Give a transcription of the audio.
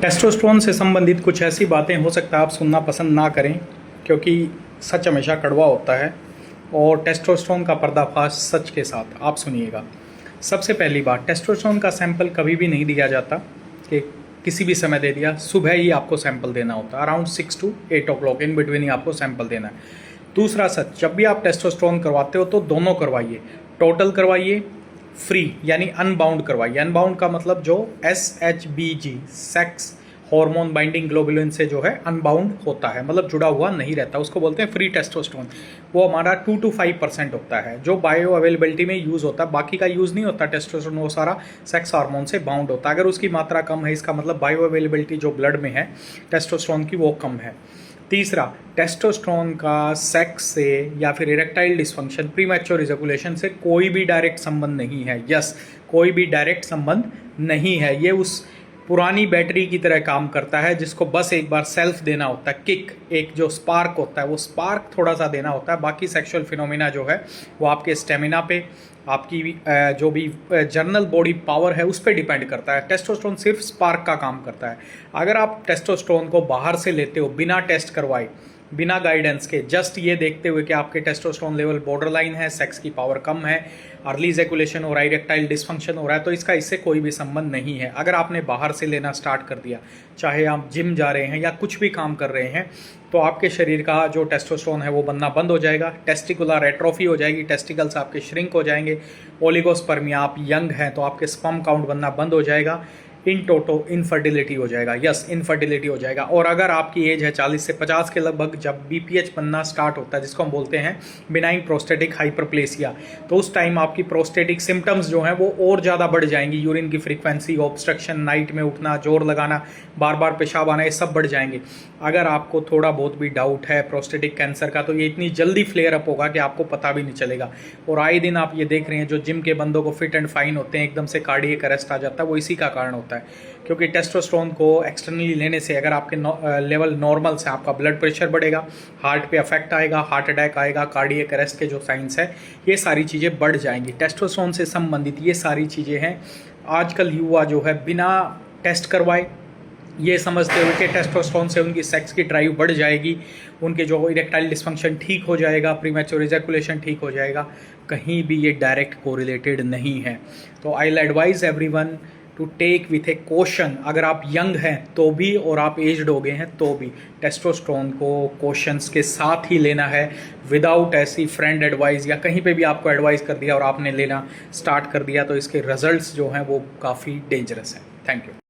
Testosterone से संबंधित कुछ ऐसी बातें हो सकता है आप सुनना पसंद ना करें, क्योंकि सच हमेशा कड़वा होता है और टेस्टोस्टेरोन का पर्दाफाश सच के साथ आप सुनिएगा। सबसे पहली बात, टेस्टोस्टेरोन का सैंपल कभी भी नहीं दिया जाता कि किसी भी समय दे दिया। सुबह ही आपको सैंपल देना होता है, around 6 to 8 o'clock in between ही आपको सैंपल देना है। दूसरा सच, जब भी आप टेस्टोस्टेरोन करवाते हो तो दोनों करवाइए, टोटल करवाइए, फ्री यानी अनबाउंड करवाइए। अनबाउंड का मतलब जो SHBG sex hormone binding globulin से जो है अनबाउंड होता है, मतलब जुड़ा हुआ नहीं रहता, उसको बोलते हैं फ्री टेस्टोस्टेरोन। वो हमारा 2 to 5% होता है जो बायो अवेलेबिलिटी में यूज़ होता है, बाकी का यूज़ नहीं होता टेस्टोस्टेरोन, वो सारा सेक्स हार्मोन से बाउंड होता है। अगर उसकी मात्रा कम है, इसका मतलब बायो अवेलेबिलिटी जो ब्लड में है टेस्टोस्टेरोन की वो कम है। तीसरा, टेस्टोस्टेरोन का सेक्स से या फिर इरेक्टाइल डिस्फंक्शन, प्रीमैच्योर इजैकुलेशन से कोई भी डायरेक्ट संबंध नहीं है। यस, कोई भी डायरेक्ट संबंध नहीं है। ये उस पुरानी बैटरी की तरह काम करता है जिसको बस एक बार सेल्फ देना होता है, किक, एक जो स्पार्क होता है वो स्पार्क थोड़ा सा देना होता है। बाकी सेक्सुअल फिनोमिना जो है वो आपके स्टेमिना पे, आपकी जो भी जनरल बॉडी पावर है उस पर डिपेंड करता है। टेस्टोस्टेरोन सिर्फ स्पार्क का काम करता है। अगर आप टेस्टोस्टेरोन को बाहर से लेते हो बिना टेस्ट करवाए, बिना गाइडेंस के, जस्ट ये देखते हुए कि आपके टेस्टोस्टेरोन लेवल बॉर्डर लाइन है, सेक्स की पावर कम है, अर्ली इजैकुलेशन हो रहा है, इरेक्टाइल डिस्फंक्शन हो रहा है, तो इसका इससे कोई भी संबंध नहीं है। अगर आपने बाहर से लेना स्टार्ट कर दिया, चाहे आप जिम जा रहे हैं या कुछ भी काम कर रहे हैं, तो आपके शरीर का जो टेस्टोस्टेरोन है वो बनना बंद हो जाएगा, टेस्टिकुलर एट्रोफी हो जाएगी, टेस्टिकल्स आपके श्रिंक हो जाएंगे, ओलिगोस्पर्मिया, आप यंग हैं तो आपके स्पर्म काउंट बनना बंद हो जाएगा, इन टोटो इनफर्टिलिटी हो जाएगा। यस, इनफर्टिलिटी हो जाएगा। और अगर आपकी एज है 40 से 50 के लगभग, जब BPH बनना स्टार्ट होता है जिसको हम बोलते हैं बिनाइन प्रोस्टेटिक हाइपरप्लेसिया, तो उस टाइम आपकी प्रोस्टेटिक सिम्टम्स जो हैं वो और ज़्यादा बढ़ जाएंगी। यूरिन की फ्रीक्वेंसी, ऑब्स्ट्रक्शन, नाइट में उठना, जोर लगाना, बार बार पेशाब आना, ये सब बढ़ जाएंगे। अगर आपको थोड़ा बहुत भी डाउट है प्रोस्टेटिक कैंसर का, तो ये इतनी जल्दी फ्लेयर अप होगा कि आपको पता भी नहीं चलेगा। और आए दिन आप ये देख रहे हैं जो जिम के बंदों को फिट एंड फाइन होते हैं, एकदम से कार्डियक अरेस्ट आ जाता है, वो इसी का कारण होता है। क्योंकि टेस्टोस्टेरोन को एक्सटर्नली लेने से अगर आपके लेवल नॉर्मल से, आपका ब्लड प्रेशर बढ़ेगा, हार्ट पे अफेक्ट आएगा, हार्ट अटैक आएगा, कार्डियक अरेस्ट के जो साइंस है ये सारी चीज़ें बढ़ जाएंगी। टेस्टोस्टेरोन से संबंधित ये सारी चीज़ें हैं। आजकल युवा जो है बिना टेस्ट करवाए, ये समझते हुए कि टेस्टोस्टेरोन से उनकी सेक्स की ड्राइव बढ़ जाएगी, उनके जो इरेक्टाइल डिस्फंक्शन ठीक हो जाएगा, प्रीमैच्योर इजैकुलेशन ठीक हो जाएगा, कहीं भी ये डायरेक्ट कोरिलेटेड नहीं है। तो I will advise everyone to take with a caution. अगर आप यंग हैं तो भी और आप एज्ड हो गए हैं तो भी टेस्टोस्टेरोन को कॉशंस के साथ ही लेना है, विदाउट ऐसी फ्रेंड एडवाइस या कहीं पे भी आपको एडवाइस कर दिया और आपने लेना स्टार्ट कर दिया तो इसके रिजल्ट्स जो हैं वो काफ़ी डेंजरस हैं। Thank you.